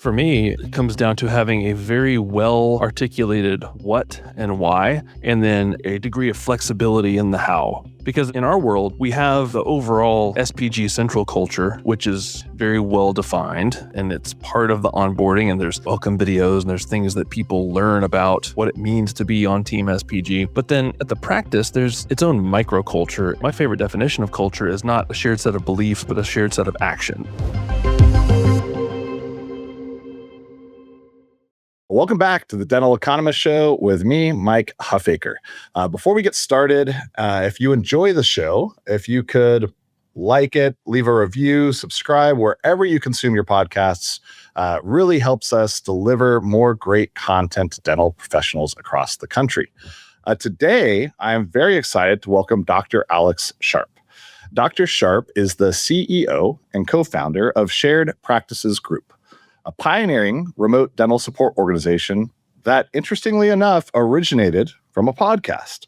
For me, it comes down to having a very well articulated what and why, and then a degree of flexibility in the how. Because in our world, we have the overall SPG central culture, which is very well defined, and it's part of the onboarding, and there's welcome videos, and there's things that people learn about what it means to be on Team SPG. But then at the practice, there's its own microculture. My favorite definition of culture is not a shared set of beliefs, but a shared set of action. Welcome back to the Dental Economist Show with me, Mike Huffaker. Before we get started, if you enjoy the show, if you could like it, leave a review, subscribe wherever you consume your podcasts, really helps us deliver more great content to dental professionals across the country. Today, I am very excited to welcome Dr. Alex Sharp. Dr. Sharp is the CEO and co-founder of Shared Practices Group, a pioneering remote dental support organization that, interestingly enough, originated from a podcast.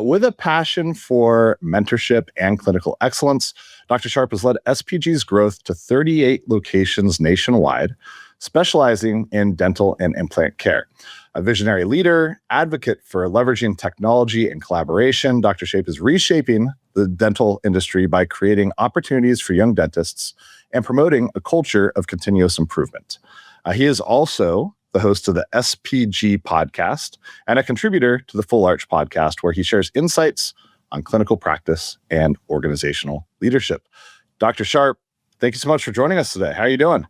With a passion for mentorship and clinical excellence, Dr. Sharp has led SPG's growth to 38 locations nationwide, specializing in dental and implant care. A visionary leader, advocate for leveraging technology and collaboration, Dr. Sharp is reshaping the dental industry by creating opportunities for young dentists and promoting a culture of continuous improvement. He is also the host of the SPG podcast and a contributor to the Full Arch podcast, where he shares insights on clinical practice and organizational leadership. Dr. Sharp, thank you so much for joining us today. How are you doing?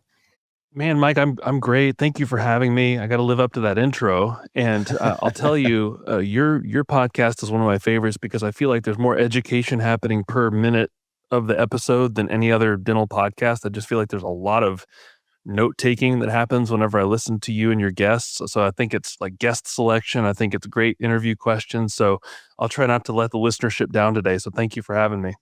Man, Mike, I'm great. Thank you for having me. I got to live up to that intro, and I'll tell you, your podcast is one of my favorites because I feel like there's more education happening per minute of the episode than any other dental podcast. I just feel like there's a lot of note taking that happens whenever I listen to you and your guests. So I think it's like guest selection. I think it's great interview questions. So I'll try not to let the listenership down today. So thank you for having me.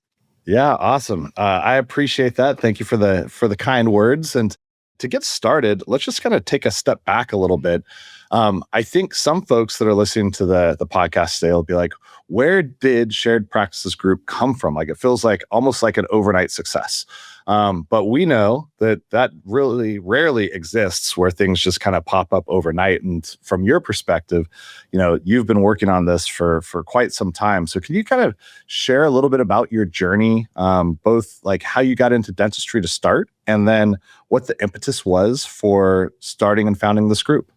Yeah, awesome. I appreciate that. Thank you for the kind words. And to get started, let's just kind of take a step back a little bit. I think some folks that are listening to the podcast today will be like, where did Shared Practices Group come from? Like, it feels like almost like an overnight success. But we know that really rarely exists, where things just kind of pop up overnight. And from your perspective, you've been working on this for quite some time. So can you kind of share a little bit about your journey, both like how you got into dentistry to start, and then what the impetus was for starting and founding this group?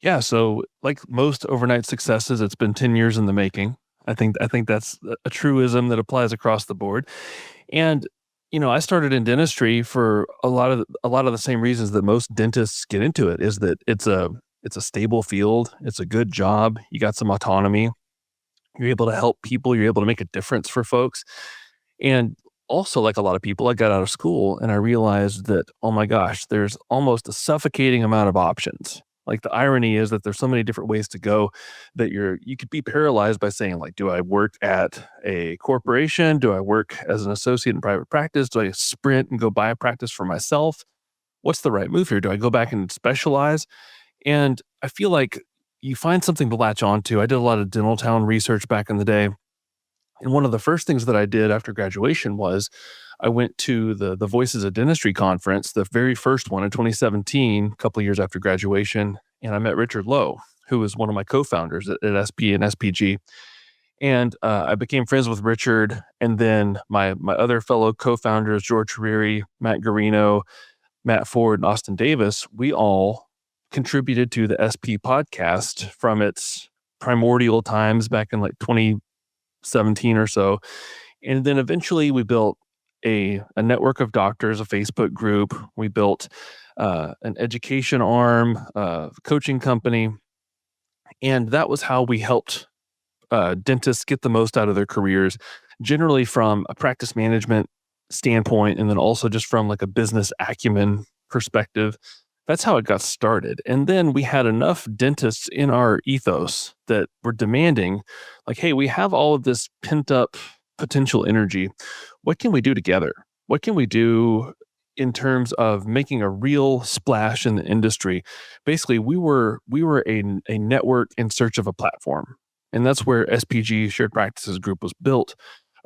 Yeah. So like most overnight successes, it's been 10 years in the making. I think that's a truism that applies across the board. And I started in dentistry for a lot of the same reasons that most dentists get into it, is that it's a stable field, it's a good job, you got some autonomy, you're able to help people, you're able to make a difference for folks. And also, like a lot of people, I got out of school and I realized that, oh my gosh, there's almost a suffocating amount of options. Like, the irony is that there's so many different ways to go that you could be paralyzed by saying, like, do I work at a corporation? Do I work as an associate in private practice? Do I sprint and go buy a practice for myself? What's the right move here? Do I go back and specialize? And I feel like you find something to latch onto. I did a lot of Dental Town research back in the day. And one of the first things that I did after graduation was I went to the Voices of Dentistry conference, the very first one in 2017, a couple of years after graduation. And I met Richard Lowe, who was one of my co-founders at SP and SPG. And I became friends with Richard. And then my other fellow co-founders, George Hariri, Matt Garino, Matt Ford, and Austin Davis, we all contributed to the SP podcast from its primordial times back in like 2017 or so. And then eventually we built a network of doctors, a Facebook group. We built an education arm, coaching company. And that was how we helped dentists get the most out of their careers, generally from a practice management standpoint, and then also just from like a business acumen perspective. That's how it got started. And then we had enough dentists in our ethos that were demanding, like, hey, we have all of this pent up potential energy. What can we do together? What can we do in terms of making a real splash in the industry? Basically, we were a network in search of a platform. And that's where SPG Shared Practices Group was built,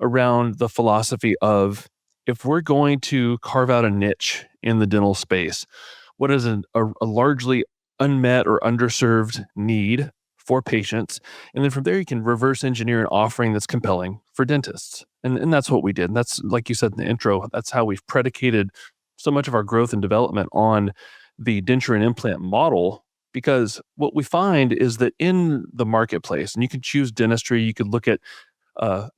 around the philosophy of, if we're going to carve out a niche in the dental space, what is a largely unmet or underserved need for patients. And then from there, you can reverse engineer an offering that's compelling for dentists. And that's what we did. And that's, like you said in the intro, that's how we've predicated so much of our growth and development on the denture and implant model. Because what we find is that in the marketplace, and you can choose dentistry, you could look at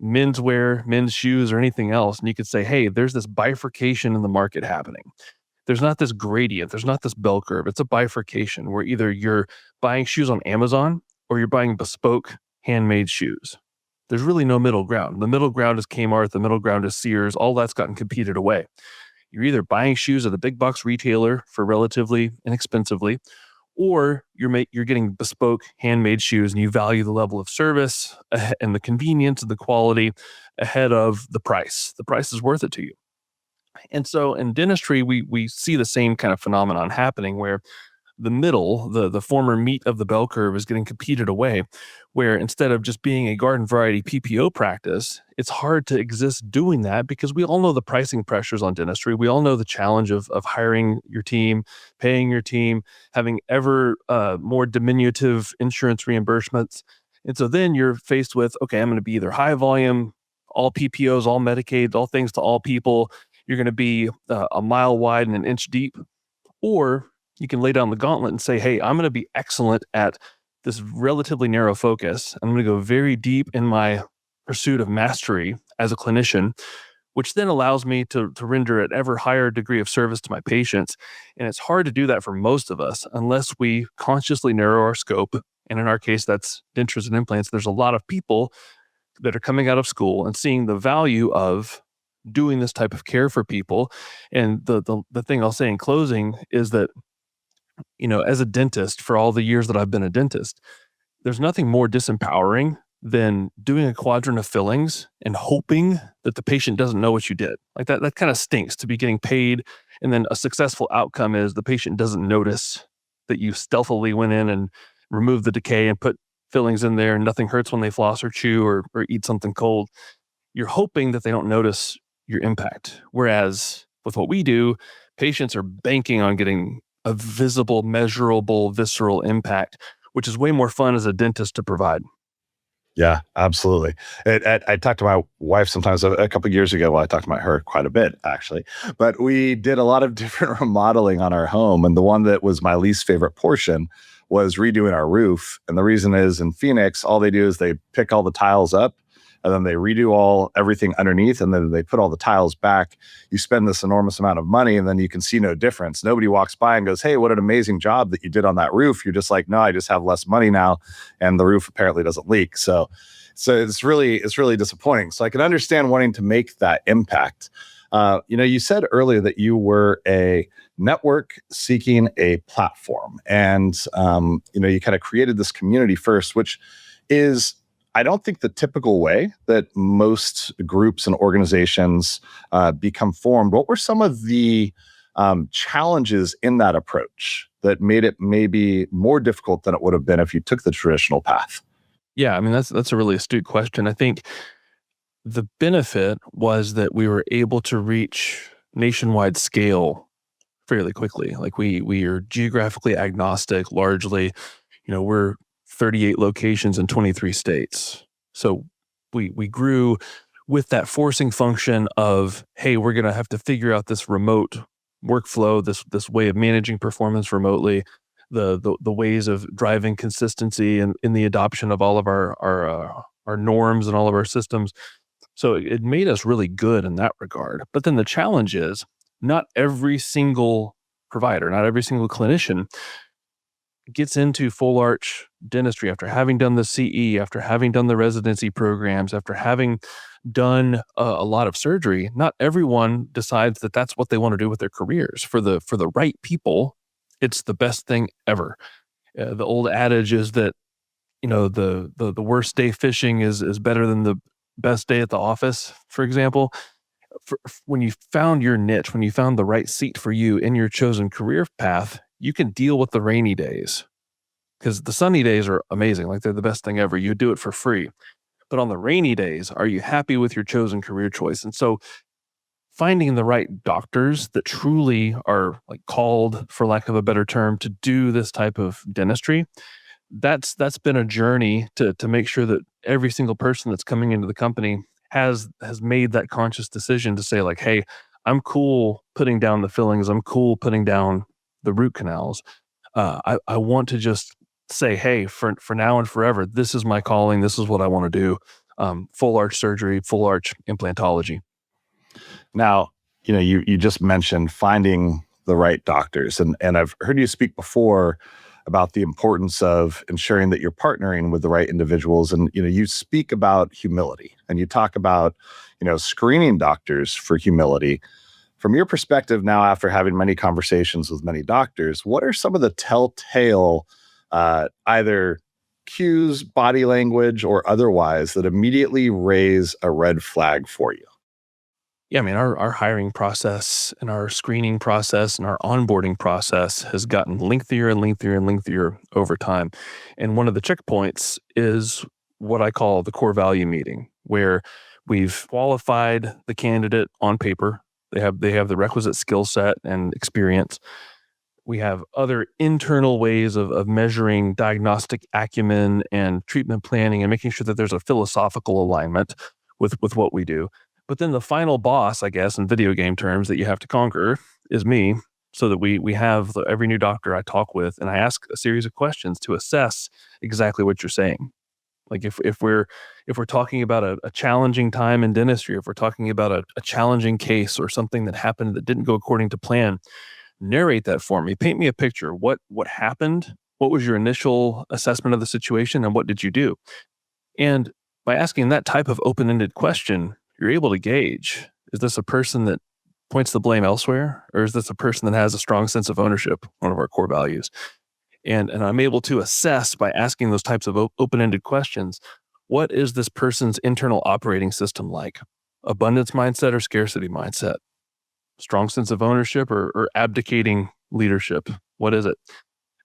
menswear, men's shoes, or anything else, and you could say, hey, there's this bifurcation in the market happening. There's not this gradient, there's not this bell curve. It's a bifurcation where either you're buying shoes on Amazon or you're buying bespoke handmade shoes. There's really no middle ground. The middle ground is Kmart, the middle ground is Sears, all that's gotten competed away. You're either buying shoes at a big box retailer for relatively inexpensively, or you're getting bespoke handmade shoes and you value the level of service and the convenience and the quality ahead of the price. The price is worth it to you. And so in dentistry, we see the same kind of phenomenon happening where the middle, the former meat of the bell curve is getting competed away, where instead of just being a garden variety PPO practice, it's hard to exist doing that because we all know the pricing pressures on dentistry. We all know the challenge of hiring your team, paying your team, having ever more diminutive insurance reimbursements. And so then you're faced with, okay, I'm going to be either high volume, all PPOs, all Medicaid, all things to all people. You're going to be a mile wide and an inch deep, or you can lay down the gauntlet and say, hey, I'm going to be excellent at this relatively narrow focus. I'm going to go very deep in my pursuit of mastery as a clinician, which then allows me to render an ever higher degree of service to my patients. And it's hard to do that for most of us unless we consciously narrow our scope. And in our case, that's dentures and implants. There's a lot of people that are coming out of school and seeing the value of doing this type of care for people. And the thing I'll say in closing is that, as a dentist, for all the years that I've been a dentist, there's nothing more disempowering than doing a quadrant of fillings and hoping that the patient doesn't know what you did. Like that kind of stinks to be getting paid. And then a successful outcome is the patient doesn't notice that you stealthily went in and removed the decay and put fillings in there and nothing hurts when they floss or chew or eat something cold. You're hoping that they don't notice your impact. Whereas with what we do, patients are banking on getting a visible, measurable, visceral impact, which is way more fun as a dentist to provide. Yeah, absolutely. I talked to my wife sometimes a couple of years ago. Well, I talked about her quite a bit, actually. But we did a lot of different remodeling on our home. And the one that was my least favorite portion was redoing our roof. And the reason is in Phoenix, all they do is they pick all the tiles up and then they redo everything underneath, and then they put all the tiles back. You spend this enormous amount of money, and then you can see no difference. Nobody walks by and goes, hey, what an amazing job that you did on that roof. You're just like, no, I just have less money now, and the roof apparently doesn't leak. So it's really disappointing. So I can understand wanting to make that impact. You said earlier that you were a network seeking a platform, and you kind of created this community first, which is, I don't think, the typical way that most groups and organizations become formed. What were some of the challenges in that approach that made it maybe more difficult than it would have been if you took the traditional path? Yeah, I mean, that's a really astute question. I think the benefit was that we were able to reach nationwide scale fairly quickly. Like we are geographically agnostic largely. We're 38 locations in 23 states. So we grew with that forcing function of, hey, we're going to have to figure out this remote workflow, this way of managing performance remotely, the ways of driving consistency and in the adoption of all of our norms and all of our systems. So it made us really good in that regard. But then the challenge is not every single provider, not every single clinician gets into full arch dentistry after having done the CE, after having done the residency programs, after having done a lot of surgery. Not everyone decides that that's what they want to do with their careers. For the right people, it's the best thing ever. The old adage is that the worst day fishing is better than the best day at the office, for example. When you found your niche, when you found the right seat for you in your chosen career path, you can deal with the rainy days, because the sunny days are amazing. Like they're the best thing ever. You do it for free. But on the rainy days, are you happy with your chosen career choice? And so finding the right doctors that truly are like called, for lack of a better term, to do this type of dentistry. That's been a journey to make sure that every single person that's coming into the company has made that conscious decision to say like, hey, I'm cool putting down the fillings, I'm cool putting down the root canals. I want to just say, hey, for now and forever, this is my calling, this is what I want to do. Full arch surgery, full arch implantology. Now, you just mentioned finding the right doctors, and I've heard you speak before about the importance of ensuring that you're partnering with the right individuals. And you speak about humility, and you talk about screening doctors for humility. From your perspective now, after having many conversations with many doctors, what are some of the telltale either cues, body language, or otherwise that immediately raise a red flag for you? Yeah, I mean, our hiring process and our screening process and our onboarding process has gotten lengthier and lengthier and lengthier over time. And one of the checkpoints is what I call the core value meeting, where we've qualified the candidate on paper. They have the requisite skill set and experience. We have other internal ways of measuring diagnostic acumen and treatment planning and making sure that there's a philosophical alignment with what we do. But then the final boss, I guess, in video game terms that you have to conquer is me, so that we have every new doctor I talk with, and I ask a series of questions to assess exactly what you're saying. Like if we're talking about a challenging time in dentistry, if we're talking about a challenging case or something that happened that didn't go according to plan, narrate that for me. Paint me a picture. What happened? What was your initial assessment of the situation, and what did you do? And by asking that type of open-ended question, you're able to gauge, is this a person that points the blame elsewhere, or is this a person that has a strong sense of ownership, one of our core values? And I'm able to assess by asking those types of open-ended questions, what is this person's internal operating system like? Abundance mindset or scarcity mindset? Strong sense of ownership or abdicating leadership? What is it?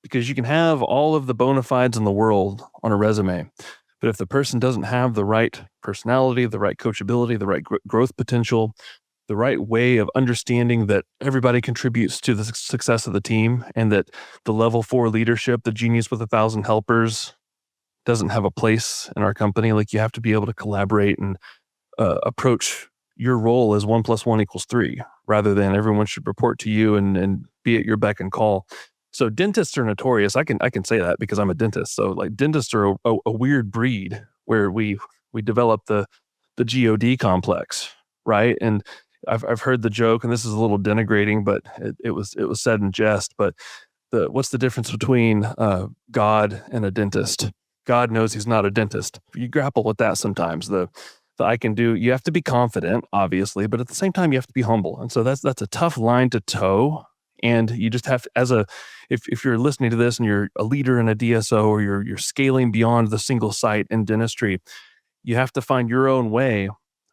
Because you can have all of the bona fides in the world on a resume, but if the person doesn't have the right personality, the right coachability, the right growth potential, the right way of understanding that everybody contributes to the success of the team, and that the level 4 leadership, the genius with 1,000 helpers, doesn't have a place in our company. Like, you have to be able to collaborate and approach your role as 1+1 = 3, rather than everyone should report to you and be at your beck and call. So dentists are notorious. I can say that because I'm a dentist. So like dentists are a weird breed where we develop the God complex, right? And I've heard the joke, and this is a little denigrating, but it was said in jest. But what's the difference between God and a dentist? God knows he's not a dentist. You grapple with that sometimes. The I can do. You have to be confident, obviously, but at the same time, you have to be humble. And so that's a tough line to toe. And you just have to, if you're listening to this and you're a leader in a DSO, or you're scaling beyond the single site in dentistry, you have to find your own way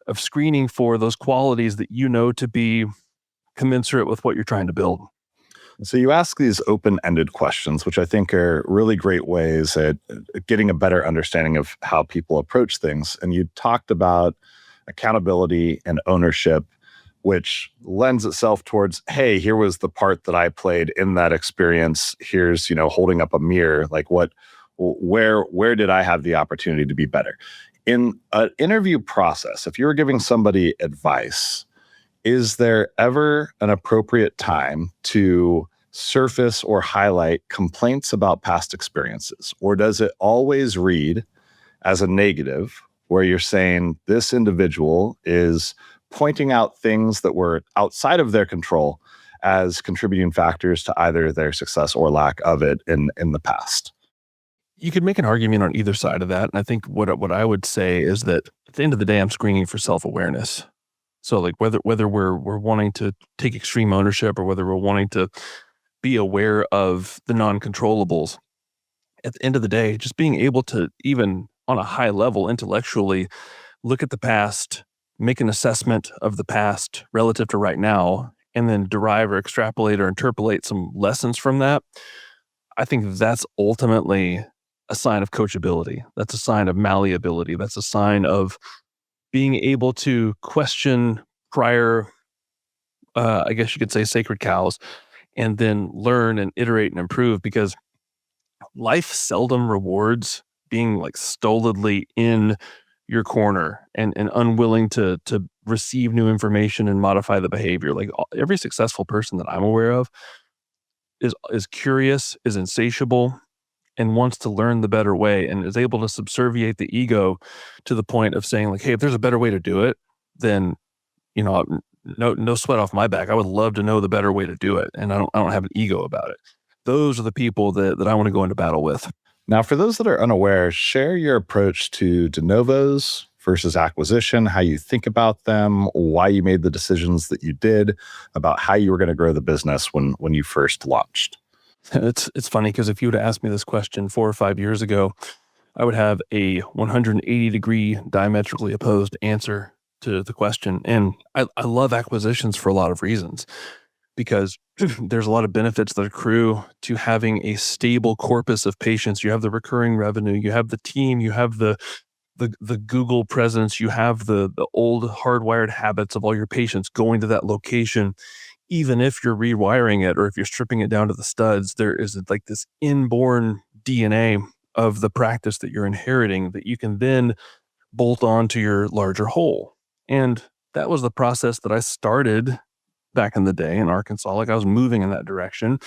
of screening for those qualities that you know to be commensurate with what you're trying to build. So you ask these open-ended questions, which I think are really great ways at getting a better understanding of how people approach things. And you talked about accountability and ownership, which lends itself towards, hey, here was the part that I played in that experience. Here's, holding up a mirror, like where did I have the opportunity to be better? In an interview process, if you were giving somebody advice, is there ever an appropriate time to surface or highlight complaints about past experiences? Or does it always read as a negative, where you're saying this individual is pointing out things that were outside of their control as contributing factors to either their success or lack of it in the past? You could make an argument on either side of that. And I think what I would say is that at the end of the day, I'm screening for self-awareness. So like whether we're wanting to take extreme ownership, or whether we're wanting to be aware of the non-controllables, at the end of the day, just being able to, even on a high level intellectually, look at the past, make an assessment of the past relative to right now, and then derive or extrapolate or interpolate some lessons from that. I think that's ultimately a sign of coachability. That's a sign of malleability. That's a sign of being able to question prior I guess you could say, sacred cows, and then learn and iterate and improve, because life seldom rewards being like stolidly in your corner and unwilling to receive new information and modify the behavior. Like every successful person that I'm aware of is curious, is insatiable, and wants to learn the better way, and is able to subserviate the ego to the point of saying like, hey, if there's a better way to do it, then no sweat off my back. I would love to know the better way to do it, and I don't have an ego about it. Those are the people that I want to go into battle with. Now, for those that are unaware, share your approach to de novos versus acquisition, how you think about them, why you made the decisions that you did, about how you were going to grow the business when you first launched. It's funny because if you would have asked me this question 4 or 5 years ago, I would have a 180-degree diametrically opposed answer to the question. And I love acquisitions for a lot of reasons, because there's a lot of benefits that accrue to having a stable corpus of patients. You have the recurring revenue, you have the team, you have the Google presence, you have the old hardwired habits of all your patients going to that location. Even if you're rewiring it or if you're stripping it down to the studs, there is like this inborn DNA of the practice that you're inheriting that you can then bolt on to your larger whole. And that was the process that I started back in the day in Arkansas. Like I was moving in that direction,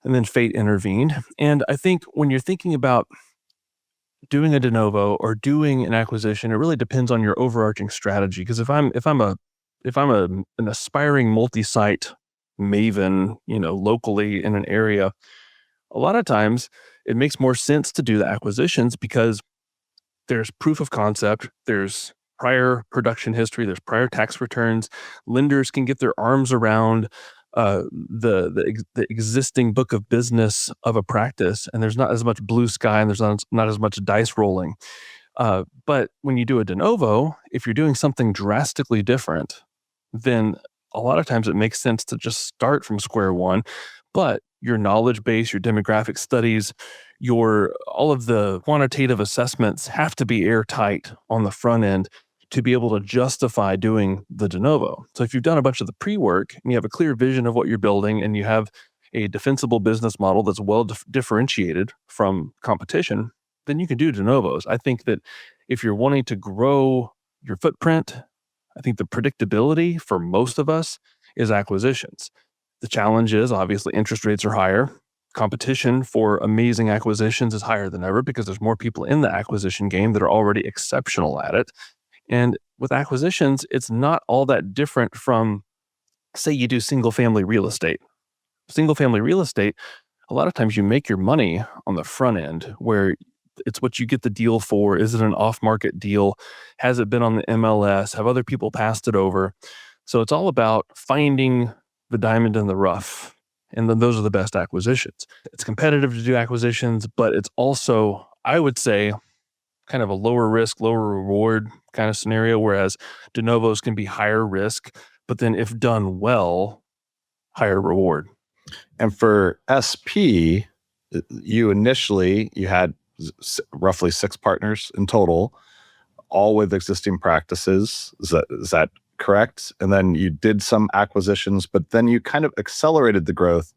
and then fate intervened. And I think when you're thinking about doing a de novo or doing an acquisition, it really depends on your overarching strategy. Because if I'm an aspiring multi-site maven, locally in an area, a lot of times it makes more sense to do the acquisitions because there's proof of concept, there's prior production history, there's prior tax returns. Lenders can get their arms around the existing book of business of a practice, and there's not as much blue sky and there's not as much dice rolling. But when you do a de novo, if you're doing something drastically different, then a lot of times it makes sense to just start from square one. But your knowledge base, your demographic studies, all of the quantitative assessments have to be airtight on the front end to be able to justify doing the de novo. So if you've done a bunch of the pre-work and you have a clear vision of what you're building and you have a defensible business model that's well differentiated from competition, then you can do de novos. I think that if you're wanting to grow your footprint, I think the predictability for most of us is acquisitions. The challenge is obviously interest rates are higher. Competition for amazing acquisitions is higher than ever because there's more people in the acquisition game that are already exceptional at it. And with acquisitions, it's not all that different from, say, you do single family real estate. Single family real estate, a lot of times you make your money on the front end where it's what you get the deal for. Is it an off-market deal? Has it been on the MLS? Have other people passed it over? So it's all about finding the diamond in the rough. And then those are the best acquisitions. It's competitive to do acquisitions, but it's also, I would say, kind of a lower risk, lower reward kind of scenario, whereas de novos can be higher risk, but then if done well, higher reward. And for SP, you had roughly 6 partners in total, all with existing practices. Is that correct? And then you did some acquisitions, but then you kind of accelerated the growth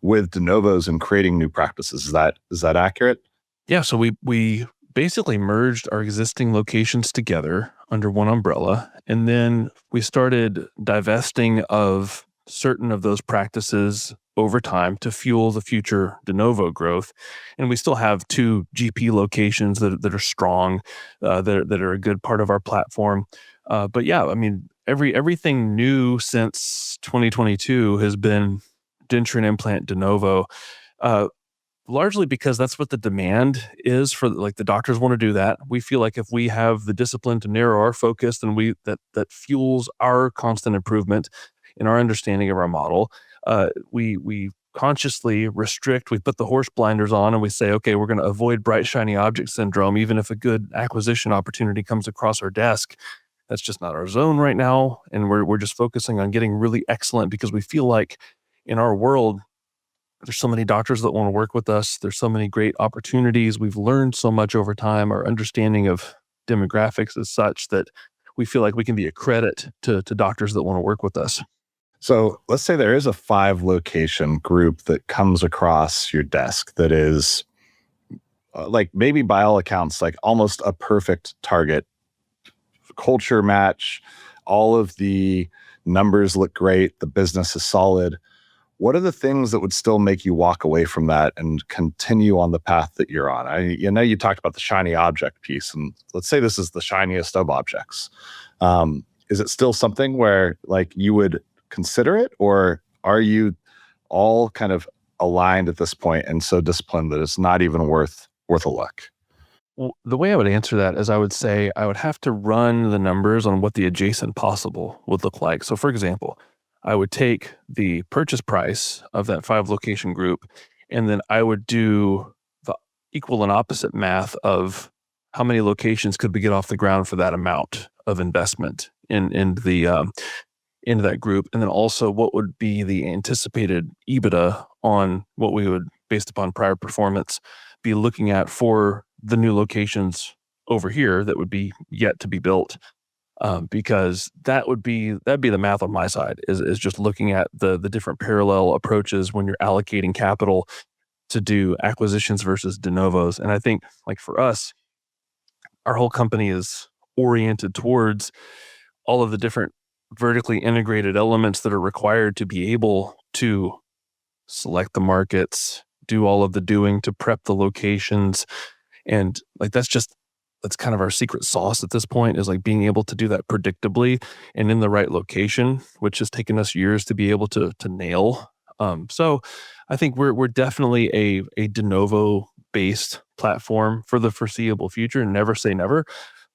with de novos and creating new practices. Is that accurate? Yeah. So we basically merged our existing locations together under one umbrella, and then we started divesting of certain of those practices over time to fuel the future de novo growth. And we still have 2 GP locations that are strong, that are a good part of our platform. But yeah, I mean, everything new since 2022 has been denture and implant de novo. Largely because that's what the demand is for, like, the doctors want to do that. We feel like if we have the discipline to narrow our focus, then that fuels our constant improvement in our understanding of our model. We consciously restrict, we put the horse blinders on and we say, okay, we're going to avoid bright, shiny object syndrome. Even if a good acquisition opportunity comes across our desk, that's just not our zone right now. And we're just focusing on getting really excellent because we feel like in our world, there's so many doctors that want to work with us. There's so many great opportunities. We've learned so much over time. Our understanding of demographics is such that we feel like we can be a credit to doctors that want to work with us. So let's say there is a 5 location group that comes across your desk that is like maybe by all accounts, like almost a perfect target, culture match. All of the numbers look great. The business is solid. What are the things that would still make you walk away from that and continue on the path that you're on? You talked about the shiny object piece, and let's say this is the shiniest of objects. Is it still something where like you would consider it, or are you all kind of aligned at this point and so disciplined that it's not even worth a look? Well, the way I would answer that is I would say I would have to run the numbers on what the adjacent possible would look like. So, for example, I would take the purchase price of that 5 location group, and then I would do the equal and opposite math of how many locations could we get off the ground for that amount of investment in the into that group, and then also what would be the anticipated EBITDA on what we would, based upon prior performance, be looking at for the new locations over here that would be yet to be built. Because that'd be the math on my side is just looking at the different parallel approaches when you're allocating capital to do acquisitions versus de novos. And I think like for us, our whole company is oriented towards all of the different vertically integrated elements that are required to be able to select the markets, do all of the doing to prep the locations. And like that's kind of our secret sauce at this point, is like being able to do that predictably and in the right location, which has taken us years to be able to nail. So I think we're definitely a de novo based platform for the foreseeable future. Never say never.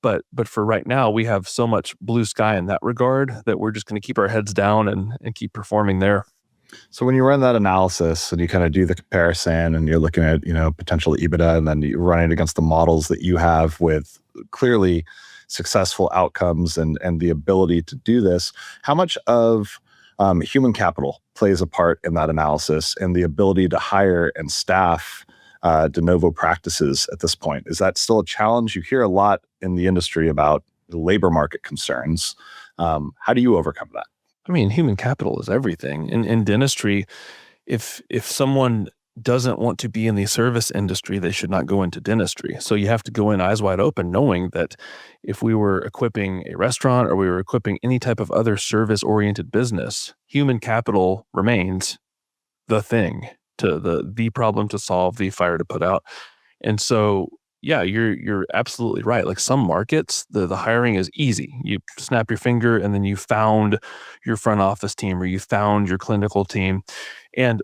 But for right now, we have so much blue sky in that regard that we're just going to keep our heads down and keep performing there. So when you run that analysis and you kind of do the comparison and you're looking at, potential EBITDA, and then you run it against the models that you have with clearly successful outcomes and the ability to do this, how much of human capital plays a part in that analysis and the ability to hire and staff de novo practices at this point? Is that still a challenge? You hear a lot in the industry about the labor market concerns. How do you overcome that? I mean, human capital is everything. In dentistry, if someone doesn't want to be in the service industry, they should not go into dentistry. So you have to go in eyes wide open, knowing that if we were equipping a restaurant or we were equipping any type of other service-oriented business, human capital remains the thing, to the problem to solve, the fire to put out. And so, yeah, you're absolutely right. Like some markets, the hiring is easy. You snap your finger and then you found your front office team or you found your clinical team. And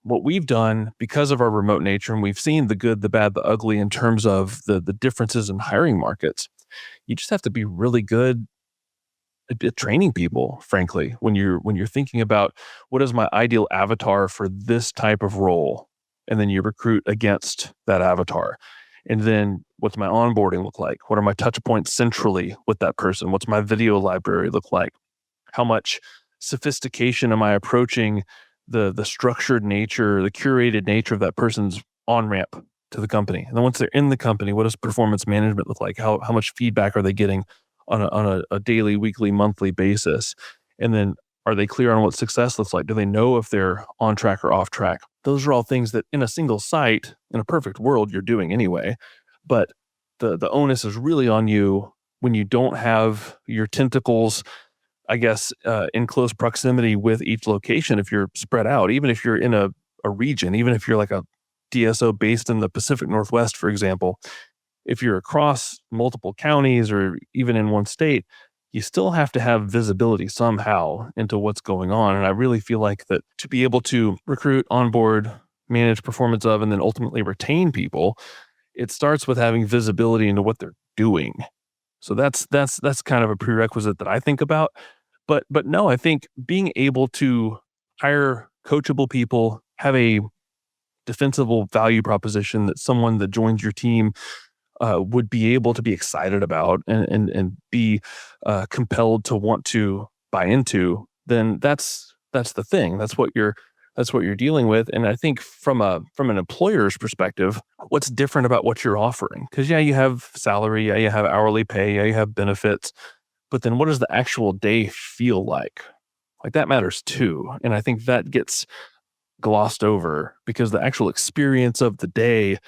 what we've done because of our remote nature, and we've seen the good, the bad, the ugly in terms of the differences in hiring markets. You just have to be really good at training people, frankly, when you're thinking about what is my ideal avatar for this type of role, and then you recruit against that avatar. And then what's my onboarding look like? What are my touch points centrally with that person? What's my video library look like? How much sophistication am I approaching the structured nature, the curated nature of that person's on ramp to the company? And then once they're in the company, what does performance management look like? How much feedback are they getting on a daily, weekly, monthly basis? And then are they clear on what success looks like? Do they know if they're on track or off track? Those are all things that in a single site, in a perfect world, you're doing anyway. But the onus is really on you when you don't have your tentacles, I guess, in close proximity with each location. If you're spread out, even if you're in a region, even if you're like a DSO based in the Pacific Northwest, for example, if you're across multiple counties or even in one state, you still have to have visibility somehow into what's going on. And I really feel like that to be able to recruit, onboard, manage performance of, and then ultimately retain people, it starts with having visibility into what they're doing. So that's kind of a prerequisite that I think about. But no, I think being able to hire coachable people, have a defensible value proposition that someone that joins your team would be able to be excited about and be compelled to want to buy into, then that's the thing. That's what you're dealing with. And I think from an employer's perspective, what's different about what you're offering? Because yeah, you have salary, yeah, you have hourly pay, yeah, you have benefits, but then what does the actual day feel like? like that matters too. And I think that gets glossed over because the actual experience of the day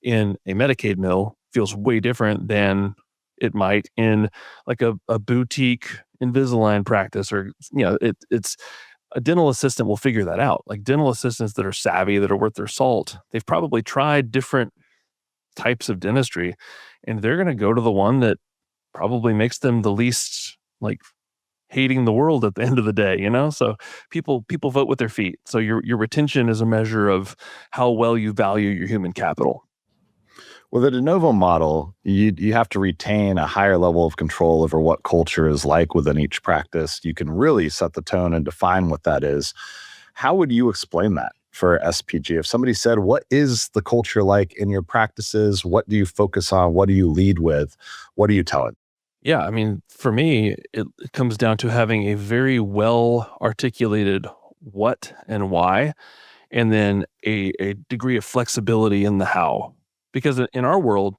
in a Medicaid mill feels way different than it might in like a boutique Invisalign practice, or it's a dental assistant will figure that out. Like dental assistants that are savvy, that are worth their salt, they've probably tried different types of dentistry, and they're going to go to the one that probably makes them the least like hating the world at the end of the day, So people vote with their feet. So your retention is a measure of how well you value your human capital. With a de novo model, you have to retain a higher level of control over what culture is like within each practice. You can really set the tone and define what that is. How would you explain that for SPG? If somebody said, what is the culture like in your practices? What do you focus on? What do you lead with? What do you tell it? Yeah, I mean, for me, it comes down to having a very well articulated what and why, and then a degree of flexibility in the how. Because in our world,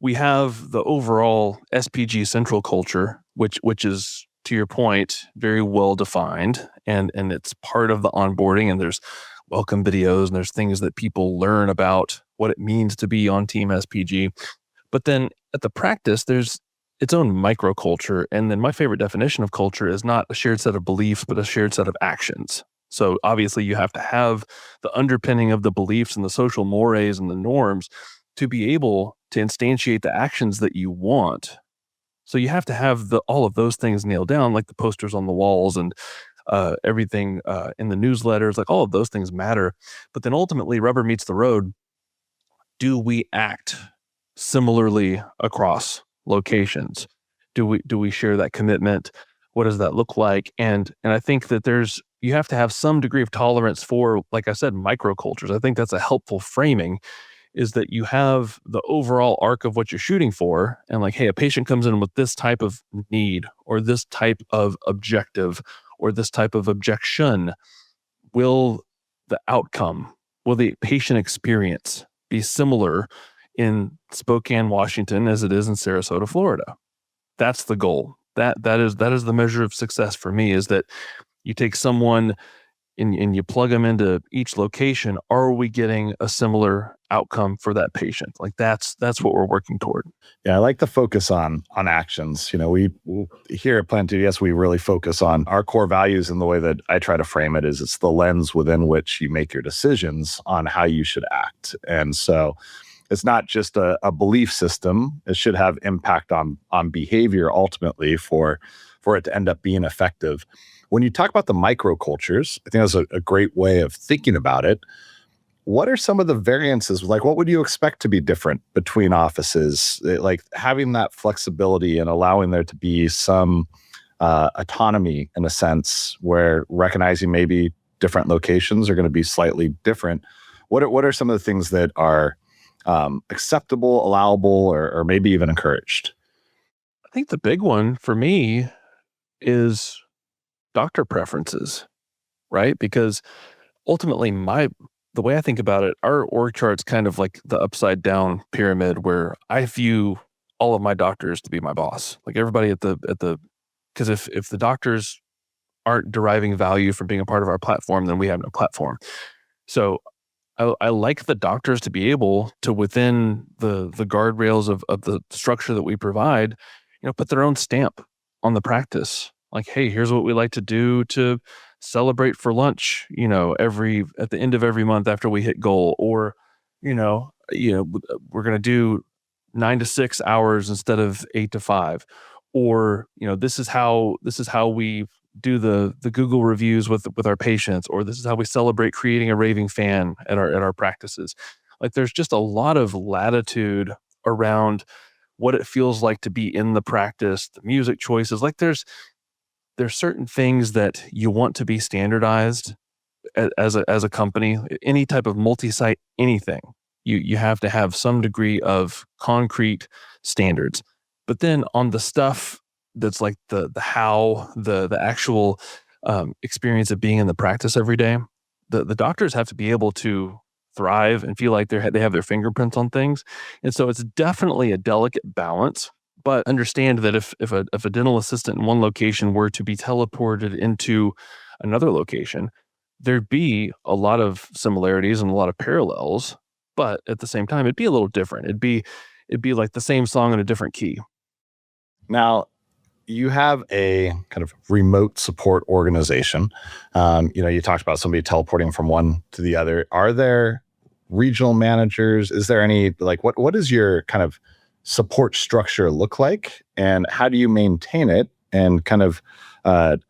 we have the overall SPG central culture, which is, to your point, very well defined, and it's part of the onboarding. And there's welcome videos, and there's things that people learn about what it means to be on Team SPG. But then at the practice, there's its own microculture. And then my favorite definition of culture is not a shared set of beliefs, but a shared set of actions. So obviously you have to have the underpinning of the beliefs and the social mores and the norms to be able to instantiate the actions that you want. So you have to have all of those things nailed down, like the posters on the walls and everything in the newsletters, like all of those things matter. But then ultimately rubber meets the road. Do we act similarly across locations? Do we share that commitment? What does that look like? And I think that you have to have some degree of tolerance for, like I said, microcultures. I think that's a helpful framing, is that you have the overall arc of what you're shooting for. And like, hey, a patient comes in with this type of need or this type of objective or this type of objection. Will the outcome, will the patient experience be similar in Spokane, Washington, as it is in Sarasota, Florida? That's the goal. That is the measure of success for me, is that you take someone and you plug them into each location. Are we getting a similar outcome for that patient? Like that's what we're working toward. Yeah, I like the focus on actions. We here at Plant 2DS, we really focus on our core values, and the way that I try to frame it is it's the lens within which you make your decisions on how you should act. And so it's not just a belief system. It should have impact on behavior ultimately for it to end up being effective. When you talk about the microcultures, I think that's a great way of thinking about it. What are some of the variances? Like, what would you expect to be different between offices? Like having that flexibility and allowing there to be some autonomy in a sense, where recognizing maybe different locations are going to be slightly different. What are some of the things that are acceptable, allowable, or maybe even encouraged? I think the big one for me is doctor preferences, right? Because ultimately the way I think about it, our org chart's kind of like the upside down pyramid, where I view all of my doctors to be my boss. Like everybody because if the doctors aren't deriving value from being a part of our platform, then we have no platform. So I like the doctors to be able to, within the guardrails of the structure that we provide, put their own stamp on the practice. Like, hey, here's what we like to do to celebrate for lunch, at the end of every month after we hit goal, or, we're going to do 9 to 6 hours instead of 8 to 5, or, this is how we do the Google reviews with our patients, or this is how we celebrate creating a raving fan at our practices. Like there's just a lot of latitude around what it feels like to be in the practice, the music choices. Like there's certain things that you want to be standardized as a company. Any type of multi-site anything, you have to have some degree of concrete standards. But then on the stuff that's like the how, the actual experience of being in the practice every day, the doctors have to be able to thrive and feel like they have their fingerprints on things. And so it's definitely a delicate balance But understand that if a dental assistant in one location were to be teleported into another location, there'd be a lot of similarities and a lot of parallels, but at the same time, it'd be a little different. It'd be like the same song in a different key. Now, you have a kind of remote support organization. You talked about somebody teleporting from one to the other. Are there regional managers? Is there any, like, what does your kind of support structure look like, and how do you maintain it and kind of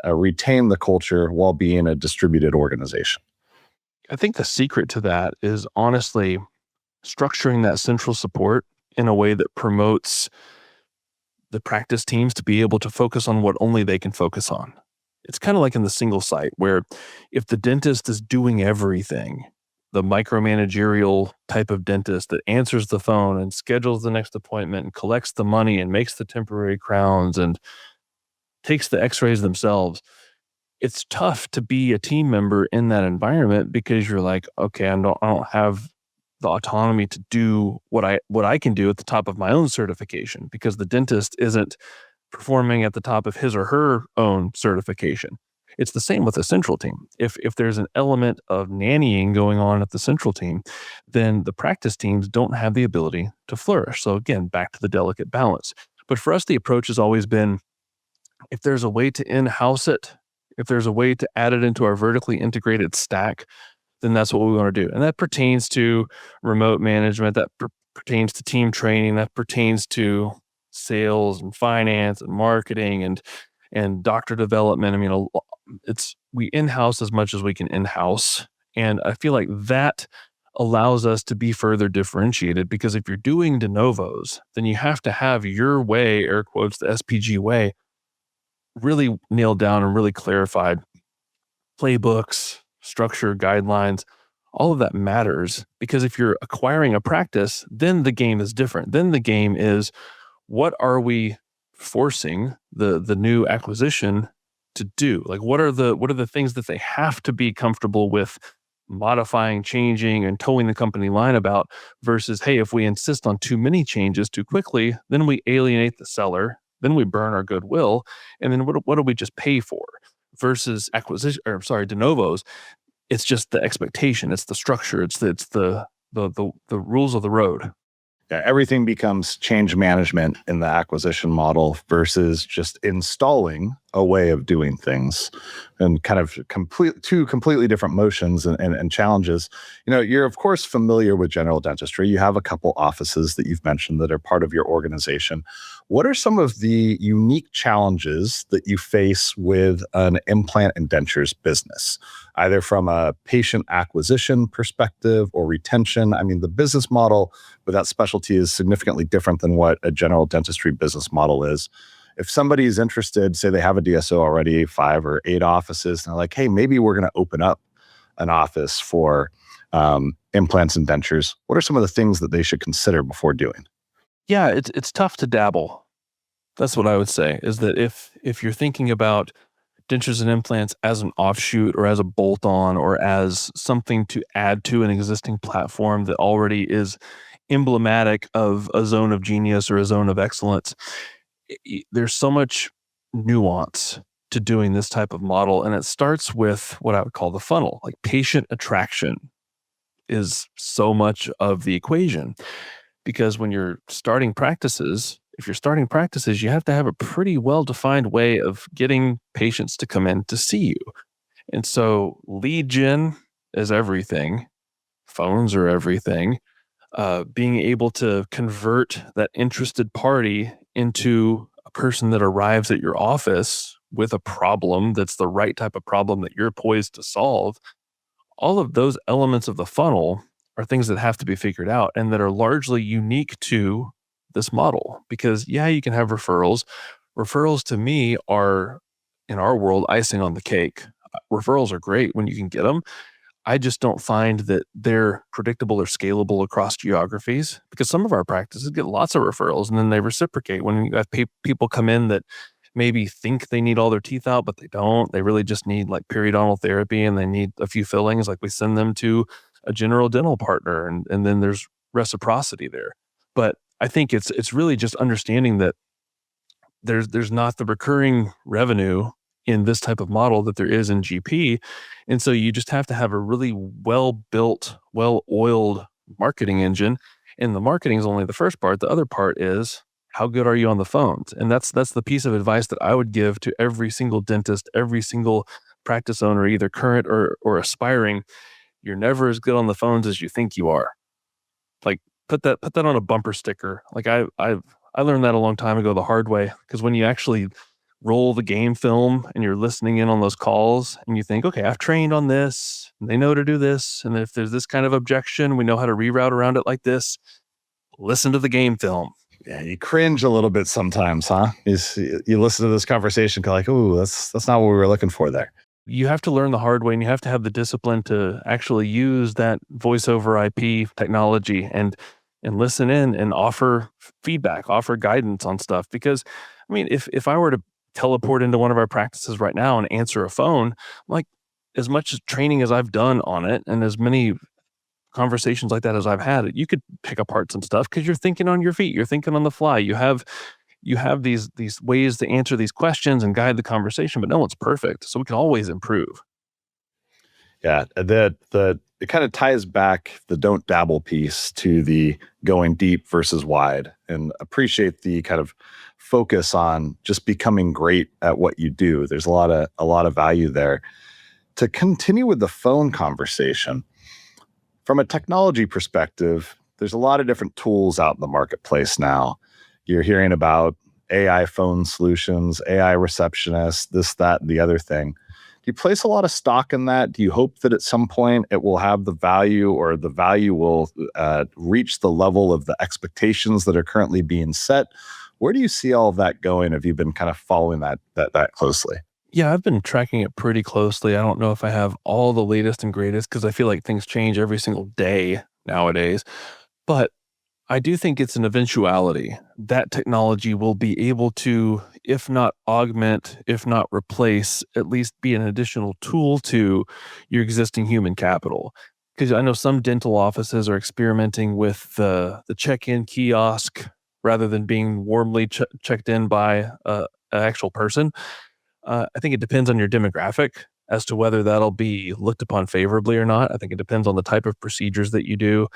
retain the culture while being a distributed organization? I think the secret to that is honestly structuring that central support in a way that promotes the practice teams to be able to focus on what only they can focus on. It's kind of like in the single site where if the dentist is doing everything, the micromanagerial type of dentist that answers the phone and schedules the next appointment and collects the money and makes the temporary crowns and takes the x-rays themselves, it's tough to be a team member in that environment because you're like, okay, I don't have the autonomy to do what I can do at the top of my own certification because the dentist isn't performing at the top of his or her own certification. It's the same with a central team. If there's an element of nannying going on at the central team, then the practice teams don't have the ability to flourish. So again, back to the delicate balance. But for us, the approach has always been if there's a way to in-house it, if there's a way to add it into our vertically integrated stack, then that's what we want to do. And that pertains to remote management, that pertains to team training, that pertains to sales and finance and marketing and doctor development. I mean, we in-house as much as we can in-house. And I feel like that allows us to be further differentiated because if you're doing de novos, then you have to have your way, air quotes, the SPG way, really nailed down and really clarified. Playbooks, structure, guidelines, all of that matters because if you're acquiring a practice, then the game is different. Then the game is what are we forcing the new acquisition to do? Like what are the things that they have to be comfortable with modifying, changing, and towing the company line about versus, hey, if we insist on too many changes too quickly, then we alienate the seller, then we burn our goodwill, and then what do we just pay for? Versus de novos, it's just the expectation, it's the structure, it's the rules of the road. Yeah, everything becomes change management in the acquisition model versus just installing a way of doing things, and kind of two completely different motions and challenges. You're of course familiar with general dentistry. You have a couple offices that you've mentioned that are part of your organization. What are some of the unique challenges that you face with an implant and dentures business, either from a patient acquisition perspective or retention? I mean, the business model with that specialty is significantly different than what a general dentistry business model is. If somebody is interested, say they have a DSO already, 5 or 8 offices, and they're like, hey, maybe we're going to open up an office for implants and dentures, what are some of the things that they should consider before doing? Yeah, it's tough to dabble. That's what I would say, is that if you're thinking about dentures and implants as an offshoot or as a bolt-on or as something to add to an existing platform that already is emblematic of a zone of genius or a zone of excellence, there's so much nuance to doing this type of model. And it starts with what I would call the funnel. Like patient attraction is so much of the equation because when you're starting practices, if you're starting practices, you have to have a pretty well-defined way of getting patients to come in to see you. And so lead gen is everything. Phones are everything. Being able to convert that interested party into a person that arrives at your office with a problem that's the right type of problem that you're poised to solve. All of those elements of the funnel are things that have to be figured out and that are largely unique to this model because yeah, you can have referrals. Referrals to me are in our world icing on the cake. Referrals are great when you can get them. I just don't find that they're predictable or scalable across geographies because some of our practices get lots of referrals and then they reciprocate when you have people come in that maybe think they need all their teeth out, but they don't. They really just need like periodontal therapy and they need a few fillings. Like we send them to a general dental partner and then there's reciprocity there. But I think it's really just understanding that there's not the recurring revenue in this type of model that there is in GP. And so you just have to have a really well-built, well-oiled marketing engine. And the marketing is only the first part. The other part is, how good are you on the phones? And that's the piece of advice that I would give to every single dentist, every single practice owner, either current or aspiring. You're never as good on the phones as you think you are. Like, put that on a bumper sticker. Like, I learned that a long time ago the hard way, because when you actually roll the game film and you're listening in on those calls and you think, okay, I've trained on this, and they know to do this, and if there's this kind of objection, we know how to reroute around it like this. Listen to the game film. Yeah, you cringe a little bit sometimes, huh? You listen to this conversation, go like, "Ooh, that's not what we were looking for there." You have to learn the hard way, and you have to have the discipline to actually use that voice over IP technology and listen in and offer feedback, offer guidance on stuff. Because I mean, if I were to teleport into one of our practices right now and answer a phone, like, as much training as I've done on it and as many conversations like that as I've had, you could pick apart some stuff because you're thinking on your feet, you're thinking on the fly. You have these ways to answer these questions and guide the conversation, but no one's perfect, so we can always improve. Yeah, it kind of ties back the don't dabble piece to the going deep versus wide, and appreciate the kind of focus on just becoming great at what you do. There's a lot of value there. To continue with the phone conversation, from a technology perspective, there's a lot of different tools out in the marketplace now. You're hearing about AI phone solutions, AI receptionists, this, that, and the other thing. Do you place a lot of stock in that? Do you hope that at some point it will have the value, or the value will reach the level of the expectations that are currently being set? Where do you see all of that going? Have you been kind of following that closely? Yeah, I've been tracking it pretty closely. I don't know if I have all the latest and greatest, because I feel like things change every single day nowadays. But I do think it's an eventuality that technology will be able to, if not augment, if not replace, at least be an additional tool to your existing human capital. Because I know some dental offices are experimenting with the check-in kiosk rather than being warmly checked in by an actual person. I think it depends on your demographic as to whether that'll be looked upon favorably or not. I think it depends on the type of procedures that you do.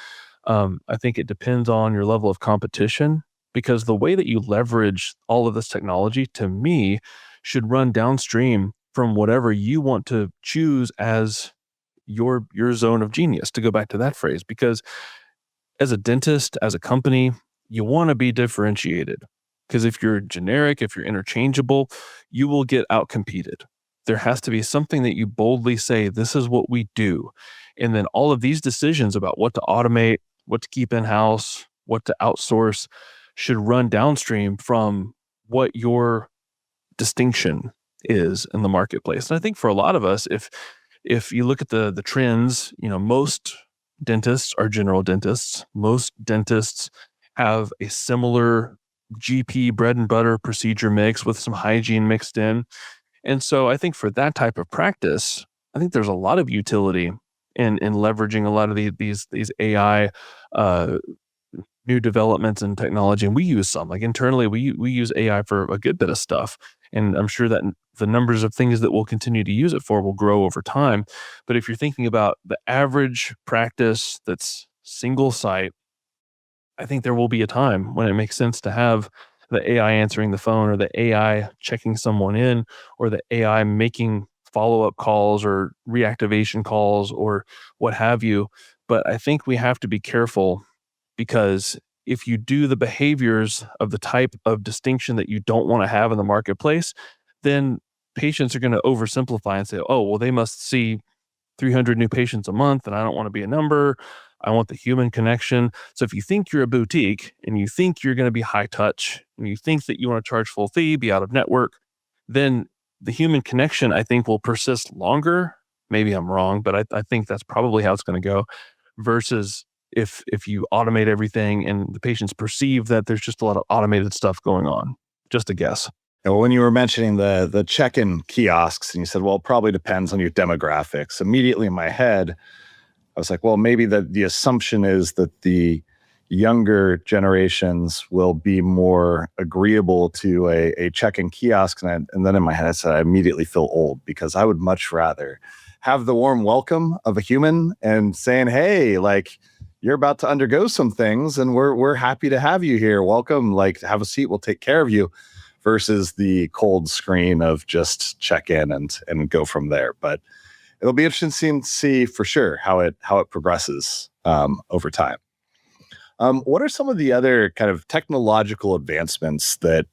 I think it depends on your level of competition, because the way that you leverage all of this technology, to me, should run downstream from whatever you want to choose as your zone of genius, to go back to that phrase. Because as a dentist, as a company, you want to be differentiated. Because if you're generic, if you're interchangeable, you will get outcompeted. There has to be something that you boldly say, this is what we do. And then all of these decisions about what to automate, what to keep in house, what to outsource, should run downstream from what your distinction is in the marketplace. And I think for a lot of us, if you look at the trends, most dentists are general dentists. Most dentists have a similar GP bread and butter procedure mix with some hygiene mixed in. And so I think for that type of practice, I think there's a lot of utility in leveraging a lot of these AI new developments in technology. And we use some, like, internally, we use AI for a good bit of stuff. And I'm sure that the numbers of things that we'll continue to use it for will grow over time. But if you're thinking about the average practice that's single site, I think there will be a time when it makes sense to have the AI answering the phone, or the AI checking someone in, or the AI making follow-up calls or reactivation calls or what have you. But I think we have to be careful, because if you do the behaviors of the type of distinction that you don't want to have in the marketplace, then patients are going to oversimplify and say, oh, well, they must see 300 new patients a month, and I don't want to be a number. I want the human connection. So if you think you're a boutique and you think you're going to be high touch and you think that you want to charge full fee, be out of network, then the human connection, I think, will persist longer. Maybe I'm wrong, but I think that's probably how it's going to go, versus if you automate everything and the patients perceive that there's just a lot of automated stuff going on. Just a guess. And when you were mentioning the check-in kiosks, and you said, well, it probably depends on your demographics, immediately in my head, I was like, well, maybe the assumption is that the younger generations will be more agreeable to a check-in kiosk. And then in my head, I said, I immediately feel old because I would much rather have the warm welcome of a human and saying, hey, like, you're about to undergo some things and we're happy to have you here. Welcome, like, have a seat. We'll take care of you, versus the cold screen of just check in and go from there. But it'll be interesting to see for sure how it progresses over time. What are some of the other kind of technological advancements that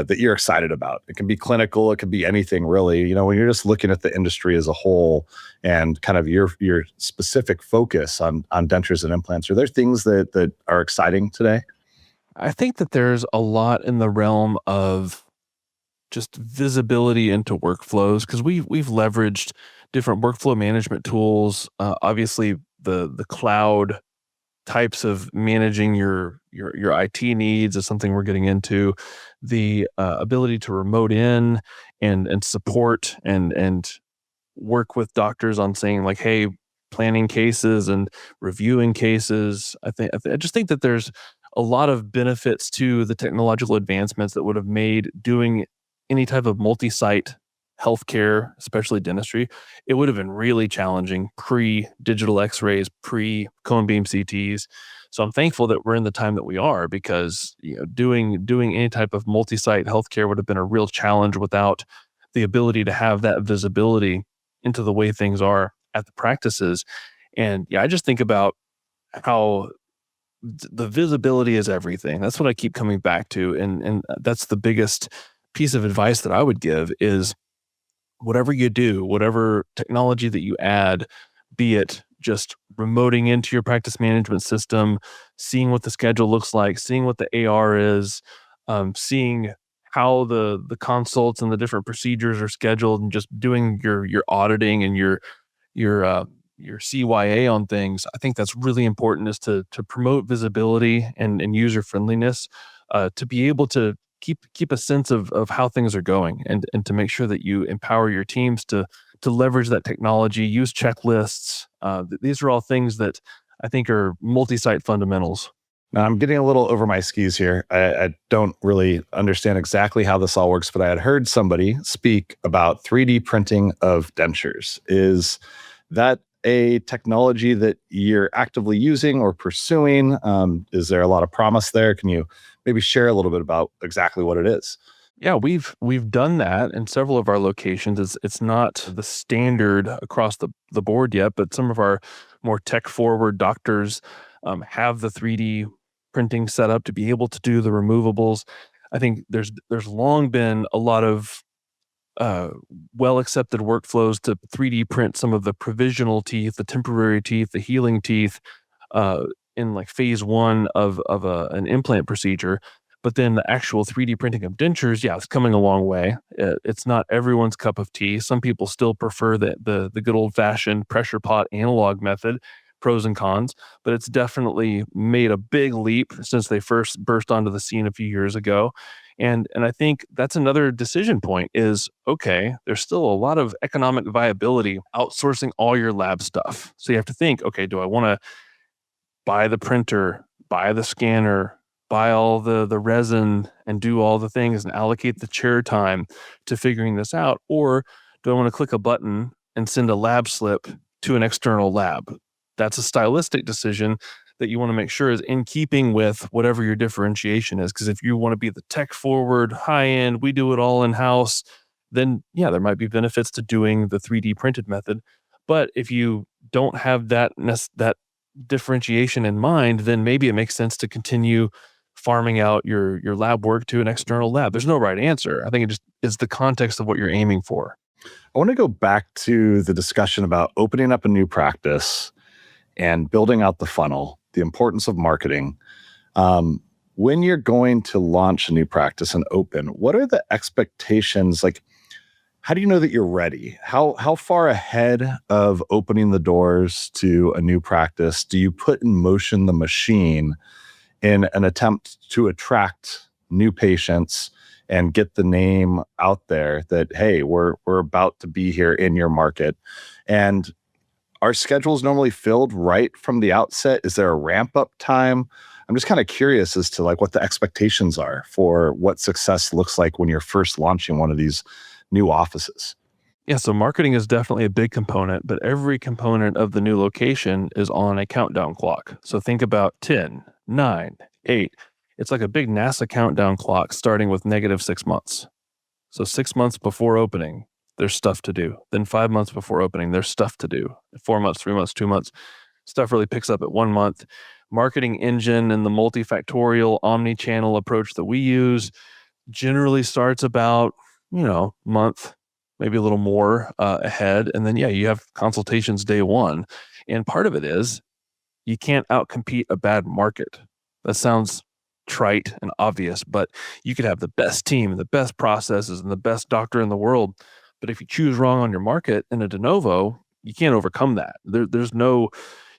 you're excited about? It can be clinical, it could be anything really. You know, when you're just looking at the industry as a whole and kind of your specific focus on dentures and implants, are there things that are exciting today? I think that there's a lot in the realm of just visibility into workflows because we've leveraged different workflow management tools. Obviously, the cloud types of managing your IT needs is something we're getting into. The ability to remote in and support and work with doctors on saying like, hey, planning cases and reviewing cases. I just think that there's a lot of benefits to the technological advancements that would have made doing any type of multi-site healthcare, especially dentistry, it would have been really challenging pre-digital x-rays, pre-cone beam CTs. So I'm thankful that we're in the time that we are because doing any type of multi-site healthcare would have been a real challenge without the ability to have that visibility into the way things are at the practices. And yeah, I just think about how the visibility is everything. That's what I keep coming back to. And that's the biggest piece of advice that I would give is whatever you do, whatever technology that you add, be it just remoting into your practice management system, seeing what the schedule looks like, seeing what the AR is, seeing how the consults and the different procedures are scheduled, and just doing your auditing and your CYA on things. I think that's really important is to promote visibility and user friendliness, to be able to keep a sense of how things are going and to make sure that you empower your teams to leverage that technology, use checklists. These are all things that I think are multi-site fundamentals. Now, I'm getting a little over my skis here. I don't really understand exactly how this all works, but I had heard somebody speak about 3D printing of dentures. Is that a technology that you're actively using or pursuing? Is there a lot of promise there? Can you maybe share a little bit about exactly what it is? Yeah, we've done that in several of our locations. It's not the standard across the board yet, but some of our more tech forward doctors have the 3D printing set up to be able to do the removables. I think there's long been a lot of uh, well accepted workflows to 3D print some of the provisional teeth, the temporary teeth, the healing teeth, uh, in like phase one of an implant procedure. But then the actual 3D printing of dentures, yeah, it's coming a long way. It's not everyone's cup of tea. Some people still prefer the good old fashioned pressure pot analog method. Pros and cons, but it's definitely made a big leap since they first burst onto the scene a few years ago. And I think that's another decision point is okay, there's still a lot of economic viability outsourcing all your lab stuff. So you have to think, okay, do I want to buy the printer, buy the scanner, buy all the resin and do all the things and allocate the chair time to figuring this out? Or do I want to click a button and send a lab slip to an external lab? That's a stylistic decision that you want to make sure is in keeping with whatever your differentiation is. Because if you want to be the tech forward, high end, we do it all in house, then yeah, there might be benefits to doing the 3D printed method. But if you don't have that differentiation in mind, then maybe it makes sense to continue farming out your lab work to an external lab. There's no right answer. I think it just is the context of what you're aiming for. I want to go back to the discussion about opening up a new practice and building out the funnel, the importance of marketing. When you're going to launch a new practice and open, what are the expectations? Like, how do you know that you're ready? How far ahead of opening the doors to a new practice do you put in motion the machine in an attempt to attract new patients and get the name out there that, hey, we're about to be here in your market? And Are schedules normally filled right from the outset? Is there a ramp up time? I'm just kind of curious as to like what the expectations are for what success looks like when you're first launching one of these new offices. Yeah, so marketing is definitely a big component, but every component of the new location is on a countdown clock. So think about 10, 9, 8. It's like a big NASA countdown clock starting with -6 months. So 6 months before opening, there's stuff to do. Then 5 months before opening, there's stuff to do. 4 months, 3 months, 2 months, stuff really picks up at 1 month. Marketing engine and the multifactorial omni-channel approach that we use generally starts about, month, maybe a little more ahead. And then, yeah, you have consultations day one. And part of it is you can't outcompete a bad market. That sounds trite and obvious, but you could have the best team, the best processes, and the best doctor in the world. But if you choose wrong on your market in a de novo, you can't overcome that. There's no,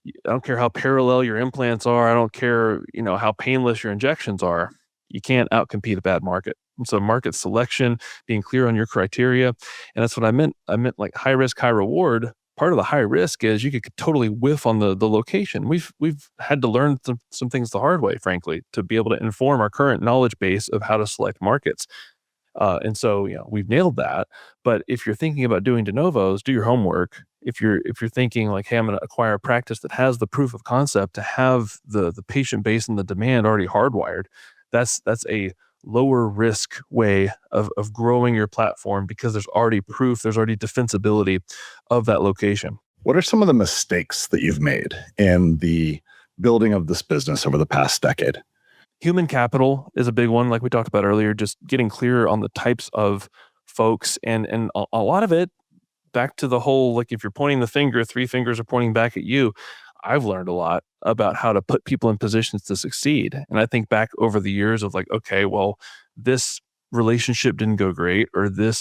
I don't care how parallel your implants are. I don't care, how painless your injections are. You can't outcompete a bad market. And so market selection, being clear on your criteria. And that's what I meant. I meant like high risk, high reward. Part of the high risk is you could totally whiff on the location. We've had to learn some things the hard way, frankly, to be able to inform our current knowledge base of how to select markets. And so, we've nailed that. But if you're thinking about doing de novos, do your homework. If you're thinking like, hey, I'm going to acquire a practice that has the proof of concept to have the patient base and the demand already hardwired, that's a lower risk way of growing your platform because there's already proof, there's already defensibility of that location. What are some of the mistakes that you've made in the building of this business over the past decade? Human capital is a big one, like we talked about earlier, just getting clear on the types of folks and a lot of it back to the whole, like, if you're pointing the finger, three fingers are pointing back at you. I've learned a lot about how to put people in positions to succeed. And I think back over the years of like, okay, well, this relationship didn't go great, or the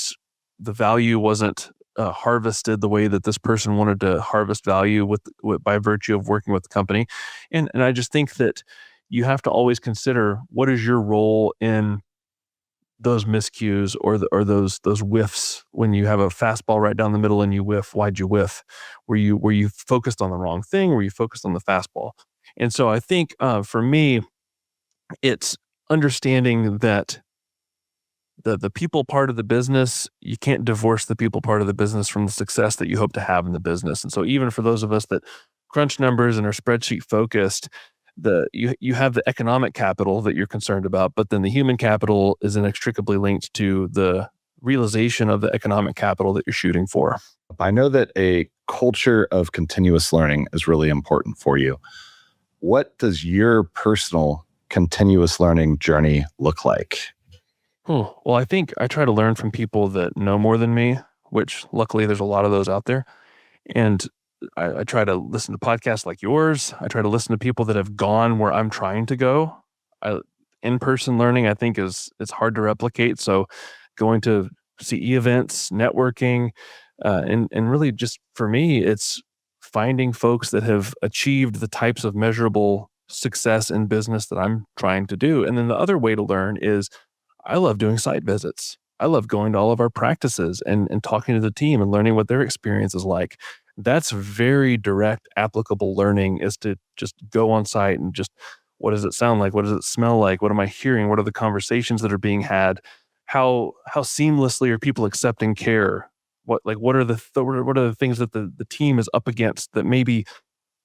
value wasn't harvested the way that this person wanted to harvest value with by virtue of working with the company. And I just think that you have to always consider what is your role in those miscues or those whiffs. When you have a fastball right down the middle and you whiff, why'd you whiff? Were you focused on the wrong thing? Were you focused on the fastball? And so I think for me, it's understanding that the people part of the business, you can't divorce the people part of the business from the success that you hope to have in the business. And so even for those of us that crunch numbers and are spreadsheet focused, you have the economic capital that you're concerned about, but then the human capital is inextricably linked to the realization of the economic capital that you're shooting for. I know that a culture of continuous learning is really important for you. What does your personal continuous learning journey look like? Well, I think I try to learn from people that know more than me, which luckily there's a lot of those out there. And I try to listen to podcasts like yours. I try to listen to people that have gone where I'm trying to go. In-person learning, I think, it's hard to replicate. So going to CE events, networking, and really just for me, it's finding folks that have achieved the types of measurable success in business that I'm trying to do. And then the other way to learn is I love doing site visits. I love going to all of our practices and talking to the team and learning what their experience is like. That's very direct, applicable learning, is to just go on site and just, what does it sound like? What does it smell like? What am I hearing? What are the conversations that are being had? How seamlessly are people accepting care? What are the things that the team is up against that maybe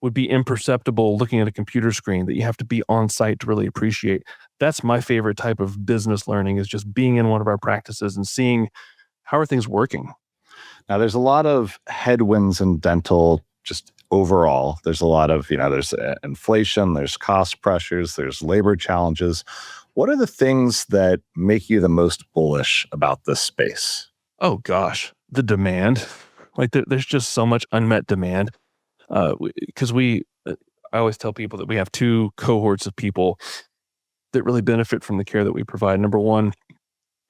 would be imperceptible looking at a computer screen, that you have to be on site to really appreciate? That's my favorite type of business learning, is just being in one of our practices and seeing how are things working. Now, there's a lot of headwinds in dental just overall. There's a lot of, there's inflation, there's cost pressures, there's labor challenges. What are the things that make you the most bullish about this space? Oh gosh, the demand. Like there's just so much unmet demand. Because I always tell people that we have two cohorts of people that really benefit from the care that we provide. Number one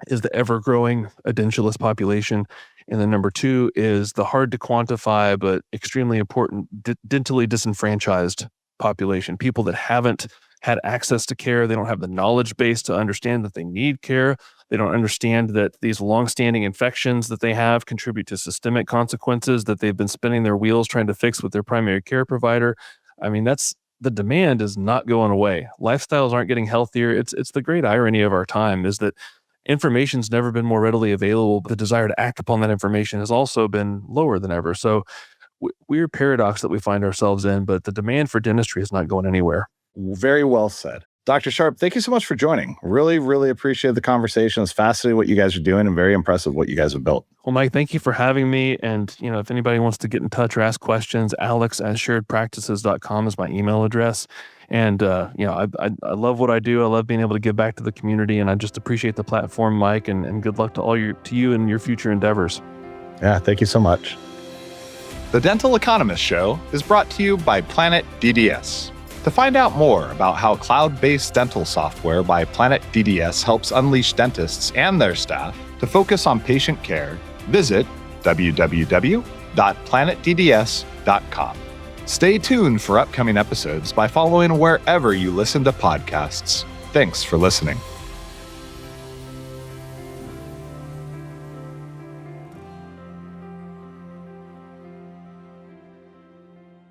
is the ever-growing edentulous population, and then number two is the hard to quantify but extremely important dentally disenfranchised population. People that haven't had access to care, they don't have the knowledge base to understand that they need care, They don't understand that these longstanding infections that they have contribute to systemic consequences that they've been spinning their wheels trying to fix with their primary care provider. I mean, the demand is not going away. Lifestyles aren't getting healthier. It's the great irony of our time is that information's never been more readily available, but the desire to act upon that information has also been lower than ever. So weird paradox that we find ourselves in, but the demand for dentistry is not going anywhere. Very well said. Dr. Sharp, thank you so much for joining. Really, really appreciate the conversation. It's fascinating what you guys are doing and very impressive what you guys have built. Well, Mike, thank you for having me. And, if anybody wants to get in touch or ask questions, alex@sharedpractices.com is my email address. And, I love what I do. I love being able to give back to the community. And I just appreciate the platform, Mike, and good luck to you and your future endeavors. Yeah, thank you so much. The Dental Economist Show is brought to you by Planet DDS. To find out more about how cloud-based dental software by Planet DDS helps unleash dentists and their staff to focus on patient care, visit www.planetdds.com. Stay tuned for upcoming episodes by following wherever you listen to podcasts. Thanks for listening.